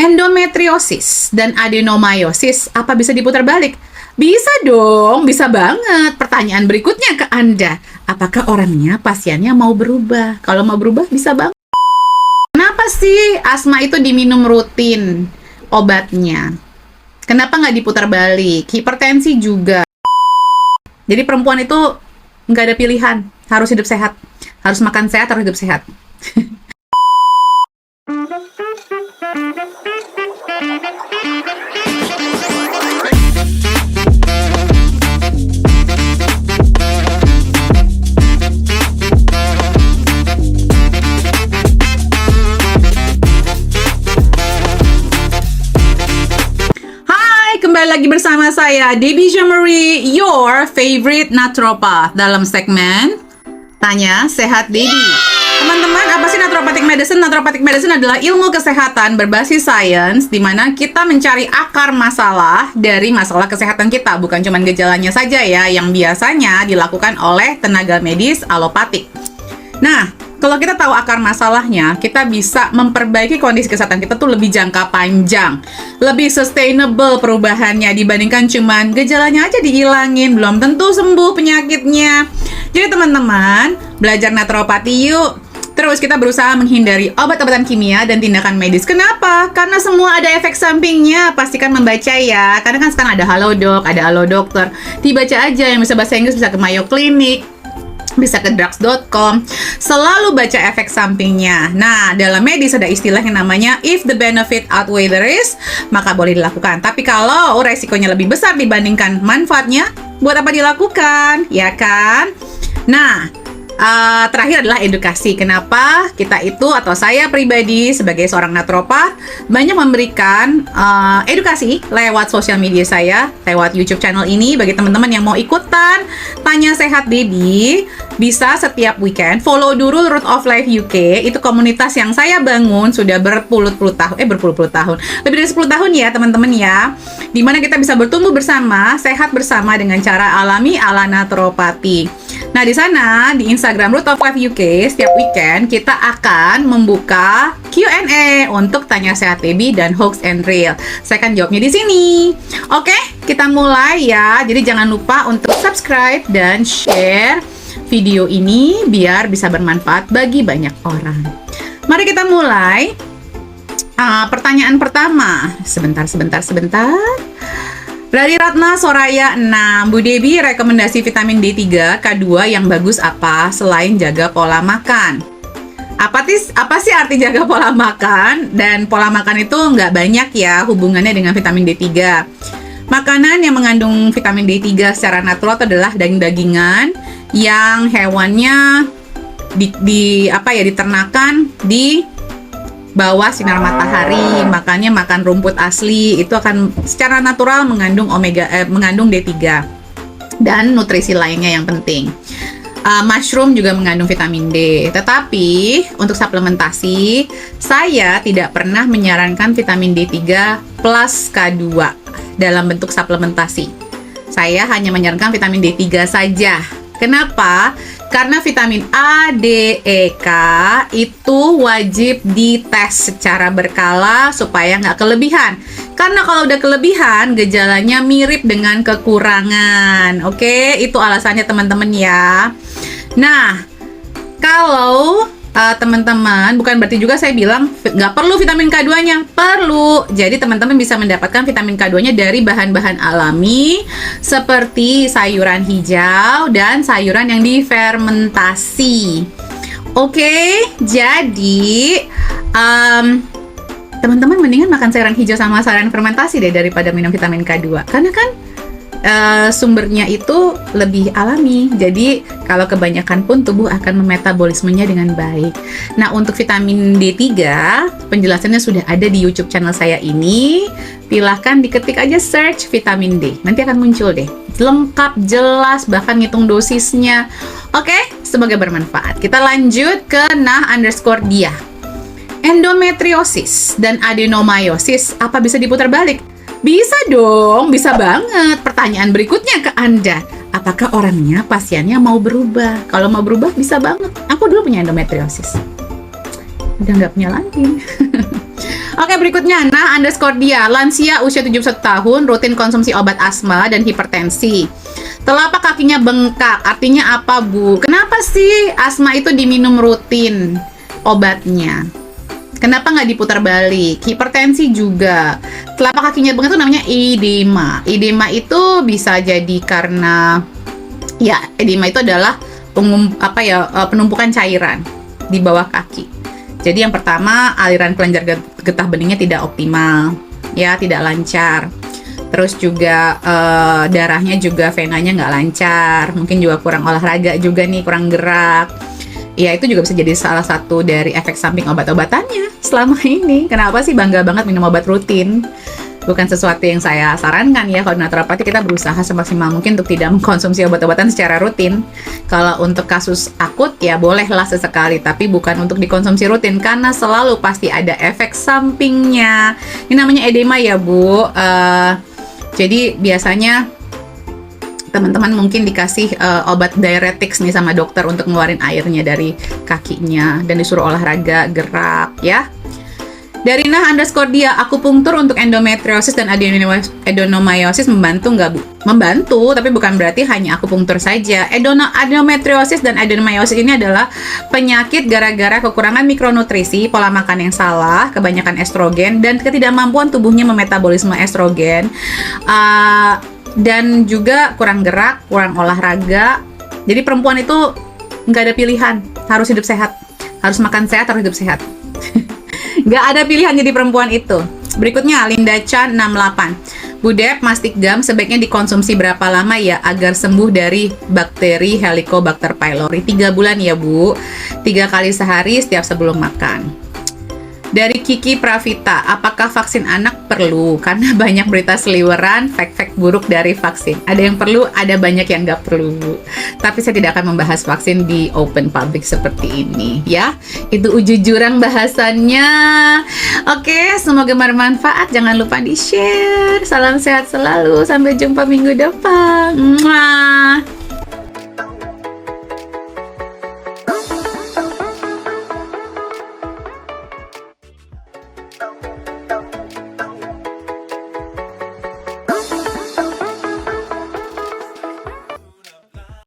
Endometriosis dan adenomyosis, apa bisa diputar balik? Bisa dong, bisa banget. Pertanyaan berikutnya ke Anda, apakah orangnya, pasiennya mau berubah? Kalau mau berubah, bisa banget. Kenapa sih asma itu diminum rutin obatnya? Kenapa nggak diputar balik? Hipertensi juga. Jadi perempuan itu nggak ada pilihan, harus hidup sehat. Harus makan sehat, harus hidup sehat. Kembali lagi bersama saya, Debbie Jemery, your favorite naturopath, dalam segmen Tanya Sehat Debbie. Teman-teman, apa sih naturopathic medicine? Naturopathic medicine adalah ilmu kesehatan berbasis sains, di mana kita mencari akar masalah dari masalah kesehatan kita, bukan cuma gejalanya saja ya, yang biasanya dilakukan oleh tenaga medis alopatik. Nah, kalau kita tahu akar masalahnya, kita bisa memperbaiki kondisi kesehatan kita tuh lebih jangka panjang, lebih sustainable perubahannya dibandingkan cuman gejalanya aja dihilangin, belum tentu sembuh penyakitnya. Jadi teman-teman, belajar naturopati yuk. Terus kita berusaha menghindari obat-obatan kimia dan tindakan medis. Kenapa? Karena semua ada efek sampingnya. Pastikan membaca ya. Karena kan sekarang ada Halodoc, ada Halo Dokter. Dibaca aja, yang bisa bahasa Inggris bisa ke Mayo Clinic, bisa ke drugs.com. Selalu baca efek sampingnya. Nah, dalam medis ada istilah yang namanya if the benefit outweigh the risk, maka boleh dilakukan. Tapi kalau resikonya lebih besar dibandingkan manfaatnya, buat apa dilakukan? Ya kan? Nah, terakhir adalah edukasi. Kenapa kita itu, atau saya pribadi sebagai seorang naturopath, banyak memberikan edukasi lewat sosial media saya, lewat YouTube channel ini. Bagi teman-teman yang mau ikutan Tanya Sehat Debbie, bisa setiap weekend follow dulu Root of Life UK. Itu komunitas yang saya bangun sudah berpuluh-puluh tahun, lebih dari 10 tahun ya teman-teman ya, dimana kita bisa bertumbuh bersama, sehat bersama dengan cara alami ala naturopati. Nah, di sana, di Instagram Root of Life UK, setiap weekend kita akan membuka Q&A untuk Tanya Sehat Debbie dan Hoax and Real. Saya akan jawabnya di sini. Oke, kita mulai ya. Jadi jangan lupa untuk subscribe dan share video ini biar bisa bermanfaat bagi banyak orang. Mari kita mulai. Pertanyaan pertama. Sebentar. Dari Ratna Soraya 6, Bu Debbie, rekomendasi vitamin D3, K2 yang bagus apa selain jaga pola makan? Apa sih arti jaga pola makan? Dan pola makan itu nggak banyak ya hubungannya dengan vitamin D3. Makanan yang mengandung vitamin D3 secara natural adalah daging-dagingan yang hewannya diternakan di bawah sinar matahari, makanya makan rumput asli itu akan secara natural mengandung mengandung D3 dan nutrisi lainnya yang penting. Mushroom juga mengandung vitamin D. Tetapi untuk suplementasi, saya tidak pernah menyarankan vitamin D3 plus K2 dalam bentuk suplementasi. Saya hanya menyarankan vitamin D3 saja. Kenapa? Karena vitamin A, D, E, K itu wajib dites secara berkala supaya nggak kelebihan. Karena kalau udah kelebihan, gejalanya mirip dengan kekurangan. Oke, itu alasannya teman-teman ya. Nah, kalau teman-teman, bukan berarti juga saya bilang nggak perlu vitamin K2-nya. Perlu. Jadi teman-teman bisa mendapatkan vitamin K2-nya dari bahan-bahan alami seperti sayuran hijau dan sayuran yang difermentasi. Oke, jadi teman-teman mendingan makan sayuran hijau sama sayuran fermentasi deh daripada minum vitamin K2. Karena kan sumbernya itu lebih alami. Jadi kalau kebanyakan pun tubuh akan memetabolismenya dengan baik. Nah, untuk vitamin D3 penjelasannya sudah ada di YouTube channel saya ini. Silahkan diketik aja search vitamin D. Nanti akan muncul deh. Lengkap, jelas, bahkan ngitung dosisnya. Oke, semoga bermanfaat. Kita lanjut ke nah_dia. Endometriosis dan adenomyosis, apa bisa diputar balik? Bisa dong, bisa banget. Pertanyaan berikutnya ke Anda, apakah orangnya, pasiennya mau berubah? Kalau mau berubah, bisa banget. Aku dulu punya endometriosis. Udah nggak punya lagi. Oke, berikutnya. Nah, underscore dia. Lansia usia 71 tahun, rutin konsumsi obat asma dan hipertensi. Telapak kakinya bengkak. Artinya apa, Bu? Kenapa sih asma itu diminum rutin obatnya? Kenapa nggak diputar balik? Hipertensi juga. Telapak kakinya bengkak itu namanya edema. Edema itu bisa jadi karena, ya, edema itu adalah penumpukan cairan di bawah kaki. Jadi yang pertama, aliran kelenjar getah beningnya tidak optimal, ya, tidak lancar. Terus juga darahnya juga venanya nggak lancar. Mungkin juga kurang olahraga juga nih, kurang gerak. Ya, itu juga bisa jadi salah satu dari efek samping obat-obatannya selama ini. Kenapa sih bangga banget minum obat rutin? Bukan sesuatu yang saya sarankan ya. Kalau naturopati kita berusaha semaksimal mungkin untuk tidak mengkonsumsi obat-obatan secara rutin. Kalau untuk kasus akut ya bolehlah sesekali, tapi bukan untuk dikonsumsi rutin karena selalu pasti ada efek sampingnya. Ini namanya edema ya, Bu. Jadi biasanya teman-teman mungkin dikasih obat diuretics nih sama dokter untuk ngeluarin airnya dari kakinya dan disuruh olahraga, gerak ya. Dari nah underscore dia, akupunktur untuk endometriosis dan adenomyosis membantu nggak, Bu? Membantu, tapi bukan berarti hanya akupunktur saja. Endometriosis dan adenomyosis ini adalah penyakit gara-gara kekurangan mikronutrisi, pola makan yang salah, kebanyakan estrogen, dan ketidakmampuan tubuhnya memetabolisme estrogen, dan juga kurang gerak, kurang olahraga. Jadi perempuan itu nggak ada pilihan, harus hidup sehat, harus makan sehat, harus hidup sehat. Nggak ada pilihan jadi perempuan itu. Berikutnya, Linda Chan 68. Budep, mastic gum sebaiknya dikonsumsi berapa lama ya agar sembuh dari bakteri Helicobacter pylori? 3 bulan ya, Bu. 3 kali sehari setiap sebelum makan. Dari Kiki Pravita, apakah vaksin anak perlu? Karena banyak berita seliweran, fact-fact buruk dari vaksin. Ada yang perlu, ada banyak yang nggak perlu. Tapi saya tidak akan membahas vaksin di open public seperti ini, ya. Itu jujurang bahasannya. Oke, semoga bermanfaat. Jangan lupa di-share. Salam sehat selalu. Sampai jumpa minggu depan. Mwah.